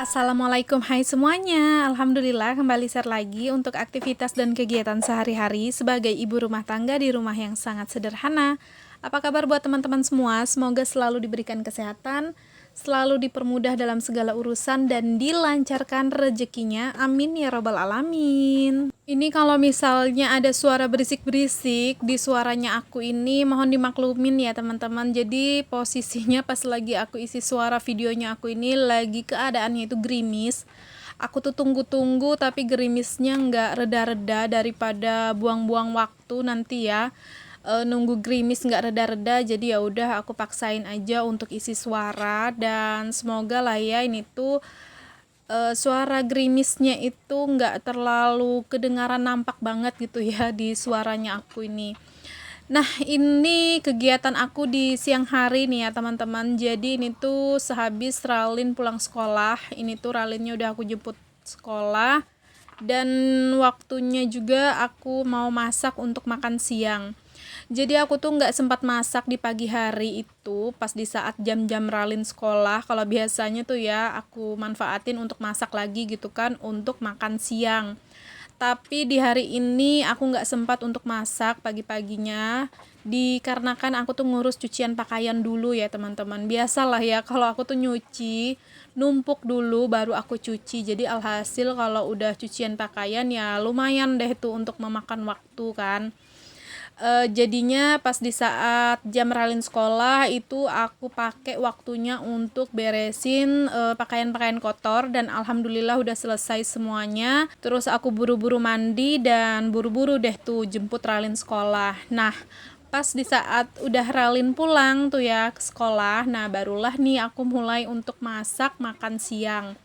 Assalamualaikum, hai semuanya. Alhamdulillah kembali share lagi untuk aktivitas dan kegiatan sehari-hari sebagai ibu rumah tangga di rumah yang sangat sederhana. Apa kabar buat teman-teman semua? Semoga selalu diberikan kesehatan, selalu dipermudah dalam segala urusan dan dilancarkan rezekinya. Amin ya robbal alamin. Ini kalau misalnya ada suara berisik-berisik di suaranya aku ini mohon dimaklumin ya teman-teman. Jadi posisinya pas lagi aku isi suara videonya aku ini lagi keadaannya itu gerimis. Aku tuh tunggu-tunggu tapi gerimisnya nggak reda-reda, daripada buang-buang waktu nanti ya. Nunggu gerimis nggak reda-reda, jadi ya udah aku paksain aja untuk isi suara, dan semoga lah ya ini tuh suara gerimisnya itu nggak terlalu kedengaran nampak banget gitu ya di suaranya aku ini. Nah, ini kegiatan aku di siang hari nih ya teman-teman. Jadi ini tuh sehabis Ralin pulang sekolah, ini tuh Ralinnya udah aku jemput sekolah, dan waktunya juga aku mau masak untuk makan siang. Jadi aku tuh nggak sempat masak di pagi hari itu pas di saat jam-jam Ralin sekolah. Kalau biasanya tuh ya aku manfaatin untuk masak lagi gitu kan untuk makan siang. Tapi di hari ini aku nggak sempat untuk masak pagi-paginya, dikarenakan aku tuh ngurus cucian pakaian dulu ya teman-teman. Biasalah ya kalau aku tuh nyuci numpuk dulu baru aku cuci. Jadi alhasil kalau udah cucian pakaian ya lumayan deh tuh untuk memakan waktu kan. Jadinya pas di saat jam Ralin sekolah itu aku pakai waktunya untuk beresin pakaian-pakaian kotor, dan alhamdulillah udah selesai semuanya. Terus aku buru-buru mandi dan buru-buru deh tuh jemput Ralin sekolah. Nah, pas di saat udah Ralin pulang tuh ya ke sekolah, nah barulah nih aku mulai untuk masak makan siang.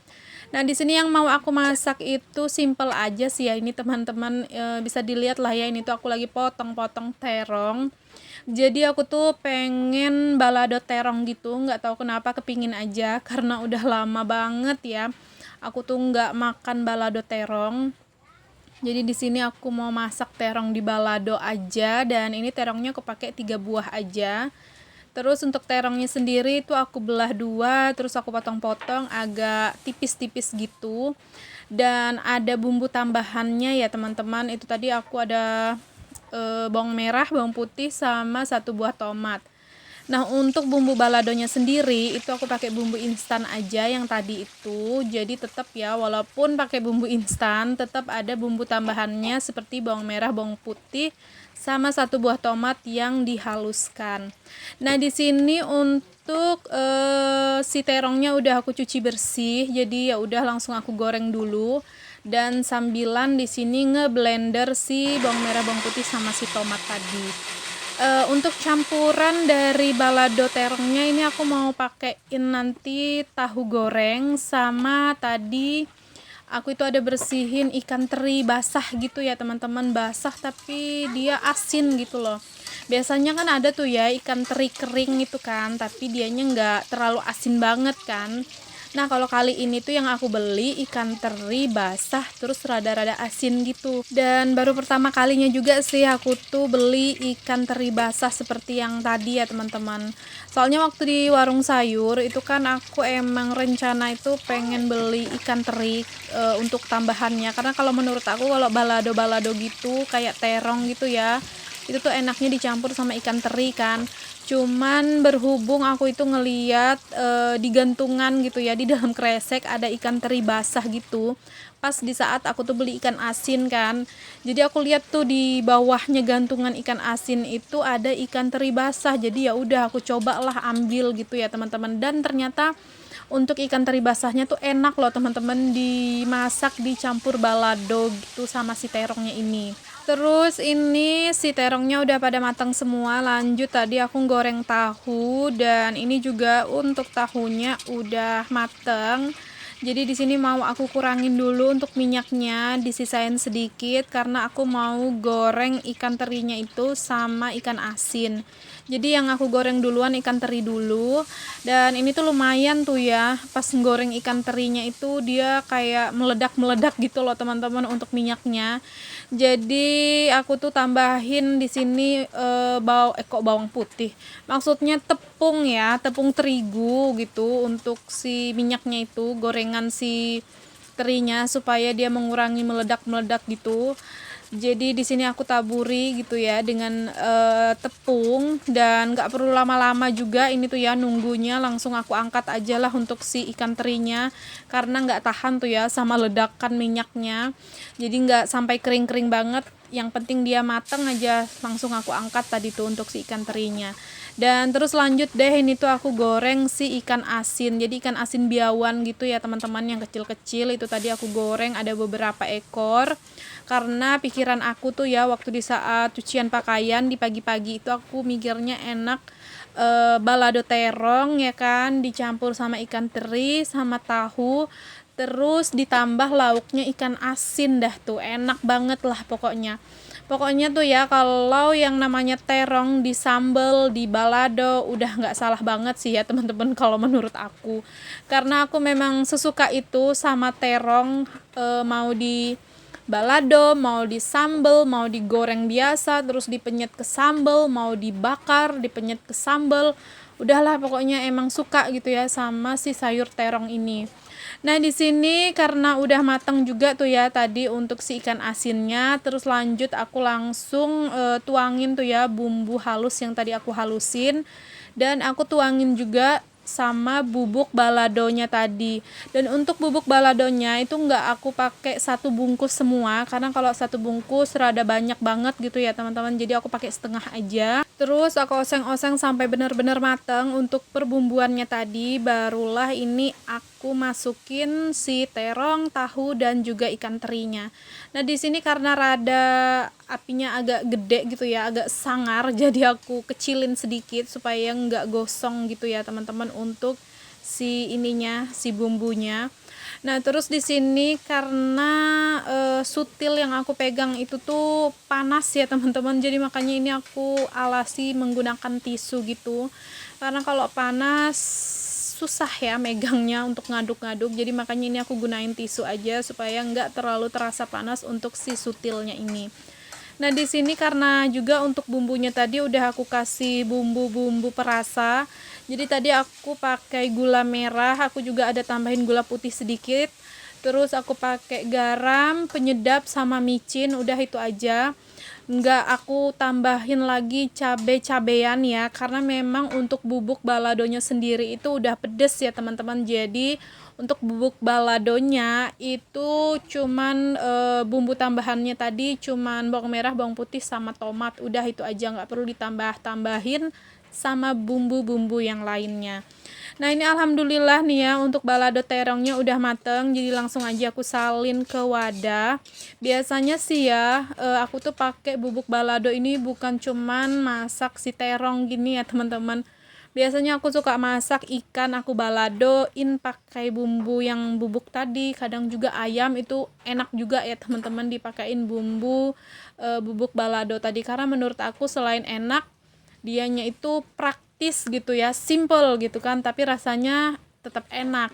Nah, di sini yang mau aku masak itu simple aja sih ya. Ini teman-teman bisa dilihat lah ya, ini tuh aku lagi potong-potong terong. Jadi aku tuh pengen balado terong gitu, nggak tahu kenapa kepingin aja karena udah lama banget ya. Aku tuh nggak makan balado terong. Jadi di sini aku mau masak terong di balado aja, dan ini terongnya aku pakai 3 buah aja. Terus untuk terongnya sendiri itu aku belah dua, terus aku potong-potong agak tipis-tipis gitu. Dan ada bumbu tambahannya ya teman-teman. Itu tadi aku ada bawang merah, bawang putih, sama 1 buah tomat. Nah, untuk bumbu baladonya sendiri itu aku pakai bumbu instan aja yang tadi itu. Jadi tetap ya, walaupun pakai bumbu instan tetap ada bumbu tambahannya seperti bawang merah, bawang putih, sama 1 buah tomat yang dihaluskan. Nah, di sini untuk si terongnya udah aku cuci bersih. Jadi ya udah langsung aku goreng dulu, dan sambilan di sini ngeblender si bawang merah, bawang putih, sama si tomat tadi. Untuk campuran dari balado terongnya ini aku mau pakein nanti tahu goreng, sama tadi aku itu ada bersihin ikan teri basah gitu ya teman-teman, basah tapi dia asin gitu loh. Biasanya kan ada tuh ya ikan teri kering itu kan, tapi dianya nggak terlalu asin banget kan. Nah, kalau kali ini tuh yang aku beli ikan teri basah terus rada-rada asin gitu. Dan baru pertama kalinya juga sih aku tuh beli ikan teri basah seperti yang tadi ya teman-teman. Soalnya waktu di warung sayur itu kan aku emang rencana itu pengen beli ikan teri untuk tambahannya. Karena kalau menurut aku kalau balado-balado gitu kayak terong gitu ya, itu tuh enaknya dicampur sama ikan teri kan. Cuman berhubung aku itu ngeliat di gantungan gitu ya, di dalam kresek ada ikan teri basah gitu. Pas di saat aku tuh beli ikan asin kan, jadi aku lihat tuh di bawahnya gantungan ikan asin itu ada ikan teri basah. Jadi ya udah aku cobalah ambil gitu ya teman-teman, dan ternyata untuk ikan teri basahnya tuh enak loh teman-teman, dimasak dicampur balado gitu sama si terongnya ini. Terus ini si terongnya udah pada matang semua. Lanjut tadi aku goreng tahu, dan ini juga untuk tahunya udah mateng. Jadi di sini mau aku kurangin dulu untuk minyaknya, disisain sedikit karena aku mau goreng ikan terinya itu sama ikan asin. Jadi yang aku goreng duluan ikan teri dulu, dan ini tuh lumayan tuh ya, pas goreng ikan terinya itu dia kayak meledak-meledak gitu loh teman-teman untuk minyaknya. Jadi aku tuh tambahin di sini kok bawang putih. Maksudnya tepung ya, tepung terigu gitu untuk si minyaknya itu, gorengan si terinya supaya dia mengurangi meledak-meledak gitu. Jadi di sini aku taburi gitu ya dengan tepung, dan nggak perlu lama-lama juga ini tuh ya nunggunya, langsung aku angkat aja lah untuk si ikan terinya karena nggak tahan tuh ya sama ledakan minyaknya. Jadi nggak sampai kering-kering banget, yang penting dia mateng aja, langsung aku angkat tadi tuh untuk si ikan terinya. Dan terus lanjut deh, ini tuh aku goreng si ikan asin. Jadi ikan asin biawan gitu ya teman-teman, yang kecil-kecil itu tadi aku goreng ada beberapa ekor. Karena pikiran aku tuh ya waktu di saat cucian pakaian di pagi-pagi itu aku mikirnya enak balado terong ya kan, dicampur sama ikan teri sama tahu, terus ditambah lauknya ikan asin, dah tuh enak banget lah pokoknya. Pokoknya tuh ya kalau yang namanya terong di sambal di balado udah nggak salah banget sih ya teman-teman kalau menurut aku. Karena aku memang sesuka itu sama terong, mau di balado, mau di sambal, mau digoreng biasa, terus dipenyet ke sambal, mau dibakar, dipenyet ke sambal. Udahlah pokoknya emang suka gitu ya sama si sayur terong ini. Nah, di sini karena udah matang juga tuh ya tadi untuk si ikan asinnya, terus lanjut aku langsung tuangin tuh ya bumbu halus yang tadi aku halusin, dan aku tuangin juga sama bubuk baladonya tadi. Dan untuk bubuk baladonya itu nggak aku pakai satu bungkus semua, karena kalau satu bungkus rada banyak banget gitu ya teman-teman, jadi aku pakai setengah aja. Terus aku oseng-oseng sampai benar-benar matang untuk perbumbuannya tadi, barulah ini aku masukin si terong, tahu, dan juga ikan terinya. Nah, di sini karena rada apinya agak gede gitu ya, agak sangar, jadi aku kecilin sedikit supaya nggak gosong gitu ya teman-teman untuk si ininya, si bumbunya. Nah, terus di sini karena sutil yang aku pegang itu tuh panas ya teman-teman, jadi makanya ini aku alasi menggunakan tisu gitu. Karena kalau panas susah ya megangnya untuk ngaduk-ngaduk, jadi makanya ini aku gunain tisu aja supaya nggak terlalu terasa panas untuk si sutilnya ini. Nah, di sini karena juga untuk bumbunya tadi udah aku kasih bumbu-bumbu perasa. Jadi tadi aku pakai gula merah, aku juga ada tambahin gula putih sedikit. Terus aku pakai garam, penyedap sama micin, udah itu aja. Nggak aku tambahin lagi cabe-cabean ya, karena memang untuk bubuk baladonya sendiri itu udah pedes ya teman-teman. Jadi untuk bubuk baladonya itu cuman bumbu tambahannya tadi cuman bawang merah, bawang putih sama tomat, udah itu aja, nggak perlu ditambah-tambahin sama bumbu-bumbu yang lainnya. Nah, ini alhamdulillah nih ya untuk balado terongnya udah mateng, jadi langsung aja aku salin ke wadah. Biasanya sih ya aku tuh pakai bubuk balado ini bukan cuman masak si terong gini ya teman-teman. Biasanya aku suka masak ikan, aku baladoin pakai bumbu yang bubuk tadi. Kadang juga ayam itu enak juga ya teman-teman dipakein bumbu bubuk balado tadi, karena menurut aku selain enak, dianya itu praktis gitu ya, simple gitu kan, tapi rasanya tetap enak.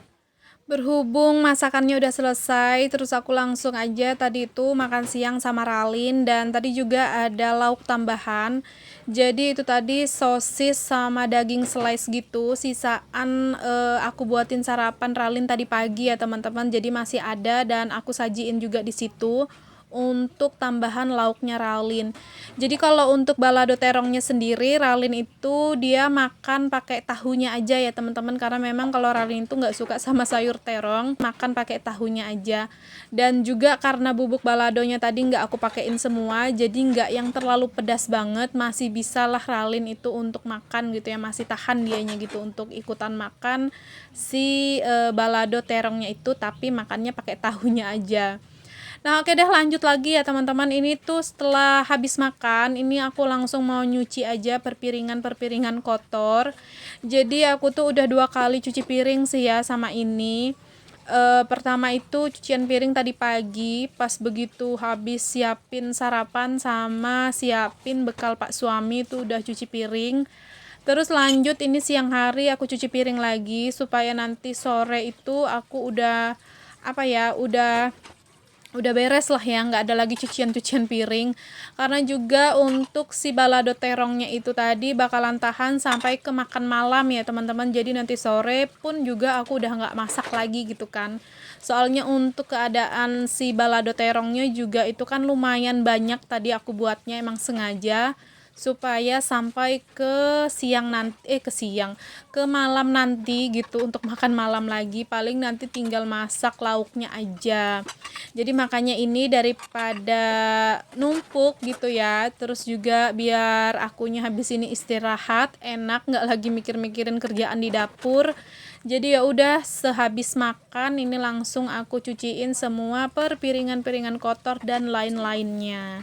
Berhubung masakannya udah selesai, terus aku langsung aja tadi itu makan siang sama Ralin, dan tadi juga ada lauk tambahan. Jadi itu tadi sosis sama daging slice gitu, sisaan aku buatin sarapan Ralin tadi pagi ya teman-teman. Jadi masih ada dan aku sajiin juga di situ untuk tambahan lauknya Ralin. Jadi kalau untuk balado terongnya sendiri, Ralin itu dia makan pakai tahunya aja ya teman-teman, karena memang kalau Ralin itu nggak suka sama sayur terong, makan pakai tahunya aja. Dan juga karena bubuk baladonya tadi nggak aku pakein semua, jadi nggak yang terlalu pedas banget, masih bisa lah Ralin itu untuk makan gitu ya, masih tahan dianya gitu untuk ikutan makan si balado terongnya itu, tapi makannya pakai tahunya aja. Nah, oke deh, lanjut lagi ya teman-teman. Ini tuh setelah habis makan, ini aku langsung mau nyuci aja perpiringan kotor. Jadi aku tuh udah 2 kali cuci piring sih ya sama ini. Pertama itu cucian piring tadi pagi, pas begitu habis siapin sarapan sama siapin bekal Pak suami itu udah cuci piring. Terus lanjut ini siang hari aku cuci piring lagi supaya nanti sore itu aku udah apa ya, udah beres lah ya, nggak ada lagi cucian-cucian piring. Karena juga untuk si balado terongnya itu tadi bakalan tahan sampai ke makan malam ya teman-teman. Jadi nanti sore pun juga aku udah nggak masak lagi gitu kan. Soalnya untuk keadaan si balado terongnya juga itu kan lumayan banyak, tadi aku buatnya emang sengaja supaya sampai ke siang nanti ke malam nanti gitu, untuk makan malam lagi. Paling nanti tinggal masak lauknya aja. Jadi makanya ini daripada numpuk gitu ya, terus juga biar akunya habis ini istirahat enak, nggak lagi mikir-mikirin kerjaan di dapur. Jadi ya udah sehabis makan ini langsung aku cuciin semua piringan-piringan kotor dan lain-lainnya.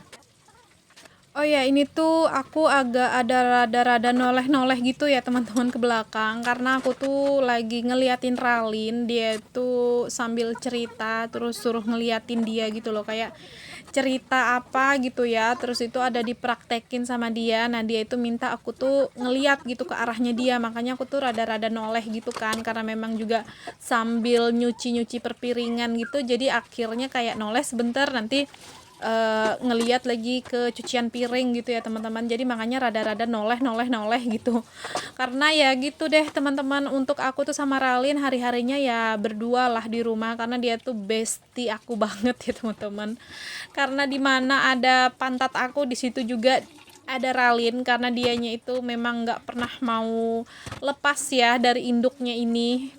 Oh ya, ini tuh aku agak ada rada-rada noleh-noleh gitu ya teman-teman ke belakang, karena aku tuh lagi ngeliatin Ralin, dia tuh sambil cerita terus suruh ngeliatin dia gitu loh, kayak cerita apa gitu ya, terus itu ada dipraktekin sama dia. Nah dia itu minta aku tuh ngeliat gitu ke arahnya dia, makanya aku tuh rada-rada noleh gitu kan, karena memang juga sambil nyuci-nyuci perpiringan gitu, jadi akhirnya kayak noleh sebentar nanti ngeliat lagi ke cucian piring gitu ya teman-teman. Jadi makanya rada-rada noleh gitu. Karena ya gitu deh teman-teman, untuk aku tuh sama Ralin hari-harinya ya berdua lah di rumah, karena dia tuh bestie aku banget ya teman-teman. Karena di mana ada pantat aku di situ juga ada Ralin, karena dianya itu memang nggak pernah mau lepas ya dari induknya ini.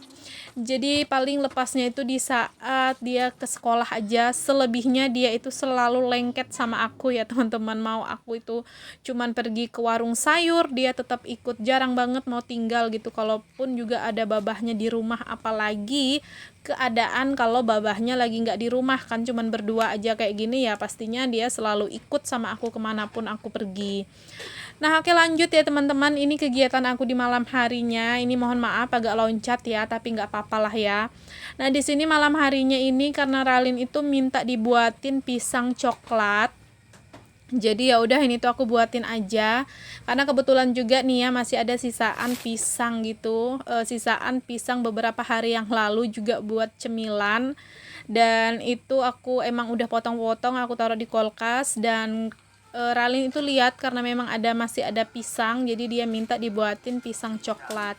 Jadi paling lepasnya itu di saat dia ke sekolah aja, selebihnya dia itu selalu lengket sama aku ya teman-teman. Mau aku itu cuman pergi ke warung sayur, dia tetap ikut, jarang banget mau tinggal gitu, kalaupun juga ada babahnya di rumah. Apalagi keadaan kalau babahnya lagi nggak di rumah kan, cuman berdua aja kayak gini ya, pastinya dia selalu ikut sama aku kemanapun aku pergi. Nah, oke lanjut ya teman-teman. Ini kegiatan aku di malam harinya. Ini mohon maaf agak loncat ya, tapi nggak apa-apa lah ya. Nah, di sini malam harinya ini karena Ralin itu minta dibuatin pisang coklat. Jadi ya udah ini tuh aku buatin aja. Karena kebetulan juga nih ya masih ada sisaan pisang gitu. Sisaan pisang beberapa hari yang lalu juga buat cemilan. Dan itu aku emang udah potong-potong, aku taruh di kulkas. Dan Ralin itu lihat karena memang masih ada pisang, jadi dia minta dibuatin pisang coklat.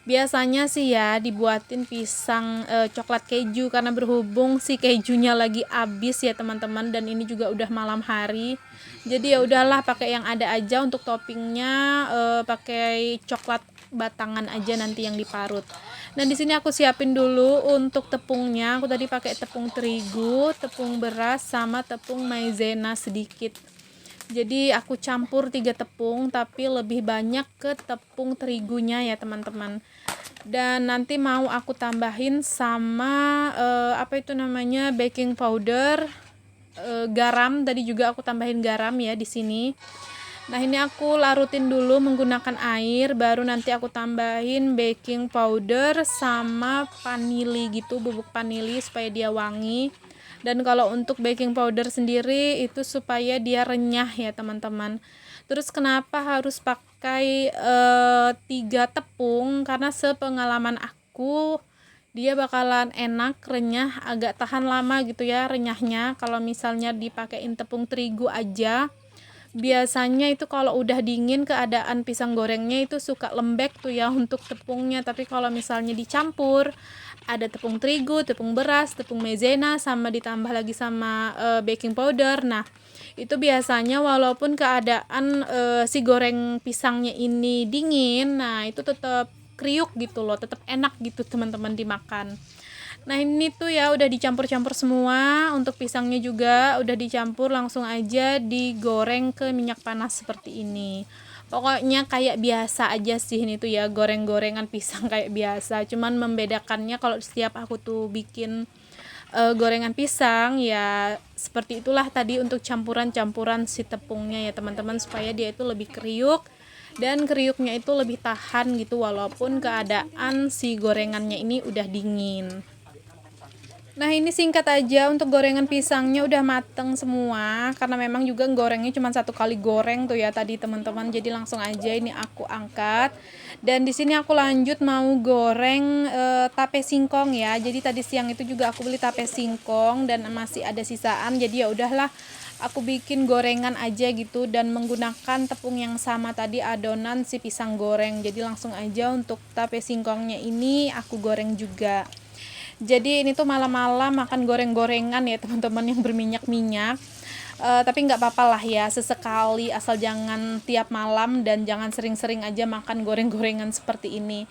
Biasanya sih ya dibuatin pisang coklat keju, karena berhubung si kejunya lagi habis ya teman-teman, dan ini juga udah malam hari. Jadi ya udahlah pakai yang ada aja, untuk toppingnya pakai coklat batangan aja nanti yang diparut. Nah di sini aku siapin dulu untuk tepungnya. Aku tadi pakai tepung terigu, tepung beras sama tepung maizena sedikit. Jadi aku campur 3 tepung, tapi lebih banyak ke tepung terigunya ya teman-teman. Dan nanti mau aku tambahin sama apa itu namanya, baking powder, garam. Tadi juga aku tambahin garam ya di sini. Nah ini aku larutin dulu menggunakan air, baru nanti aku tambahin baking powder sama vanili gitu, bubuk vanili supaya dia wangi. Dan kalau untuk baking powder sendiri itu supaya dia renyah ya teman-teman. Terus kenapa harus pakai 3 tepung? Karena sepengalaman aku dia bakalan enak, renyah, agak tahan lama gitu ya renyahnya. Kalau misalnya dipakein tepung terigu aja, biasanya itu kalau udah dingin keadaan pisang gorengnya itu suka lembek tuh ya untuk tepungnya. Tapi kalau misalnya dicampur ada tepung terigu, tepung beras, tepung maizena, sama ditambah lagi sama baking powder. Nah itu biasanya walaupun keadaan si goreng pisangnya ini dingin, nah itu tetap kriuk gitu loh, tetap enak gitu teman-teman dimakan. Nah ini tuh ya udah dicampur-campur semua. Untuk pisangnya juga udah dicampur, langsung aja digoreng ke minyak panas seperti ini. Pokoknya kayak biasa aja sih ini tuh ya, goreng-gorengan pisang kayak biasa. Cuman membedakannya kalau setiap aku tuh bikin gorengan pisang ya seperti itulah tadi, untuk campuran-campuran si tepungnya ya teman-teman, supaya dia itu lebih kriuk dan kriuknya itu lebih tahan gitu walaupun keadaan si gorengannya ini udah dingin. Nah, ini singkat aja untuk gorengan pisangnya udah mateng semua, karena memang juga gorengnya cuma satu kali goreng tuh ya tadi teman-teman. Jadi langsung aja ini aku angkat. Dan di sini aku lanjut mau goreng tape singkong ya. Jadi tadi siang itu juga aku beli tape singkong dan masih ada sisaan. Jadi ya udahlah, aku bikin gorengan aja gitu dan menggunakan tepung yang sama tadi adonan si pisang goreng. Jadi langsung aja untuk tape singkongnya ini aku goreng juga. Jadi ini tuh malam-malam makan goreng-gorengan ya teman-teman yang berminyak-minyak. Tapi nggak apa-apa lah ya, sesekali, asal jangan tiap malam dan jangan sering-sering aja makan goreng-gorengan seperti ini.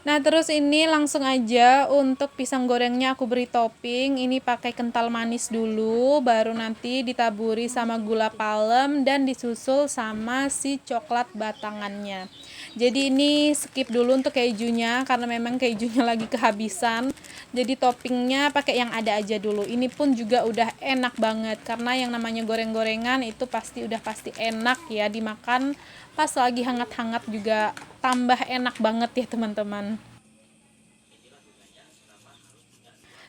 Nah, terus ini langsung aja untuk pisang gorengnya aku beri topping. Ini pakai kental manis dulu, baru nanti ditaburi sama gula palem dan disusul sama si coklat batangannya. Jadi ini skip dulu untuk kejunya karena memang kejunya lagi kehabisan. Jadi toppingnya pakai yang ada aja dulu. Ini pun juga udah enak banget karena yang namanya goreng-gorengan itu pasti enak ya dimakan pas lagi hangat-hangat, juga tambah enak banget ya teman-teman.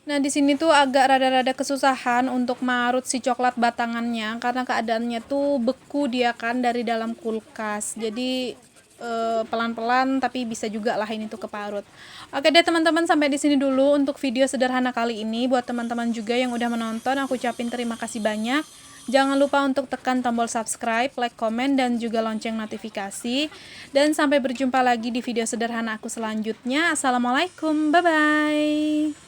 Nah, di sini tuh agak rada-rada kesusahan untuk marut si coklat batangannya karena keadaannya tuh beku dia kan dari dalam kulkas. Jadi pelan-pelan tapi bisa juga lah ini tuh keparut. Oke deh teman-teman, sampai di sini dulu untuk video sederhana kali ini. Buat teman-teman juga yang udah menonton, aku ucapin terima kasih banyak. Jangan lupa untuk tekan tombol subscribe, like, komen, dan juga lonceng notifikasi. Dan sampai berjumpa lagi di video sederhana aku selanjutnya. Assalamualaikum, bye-bye.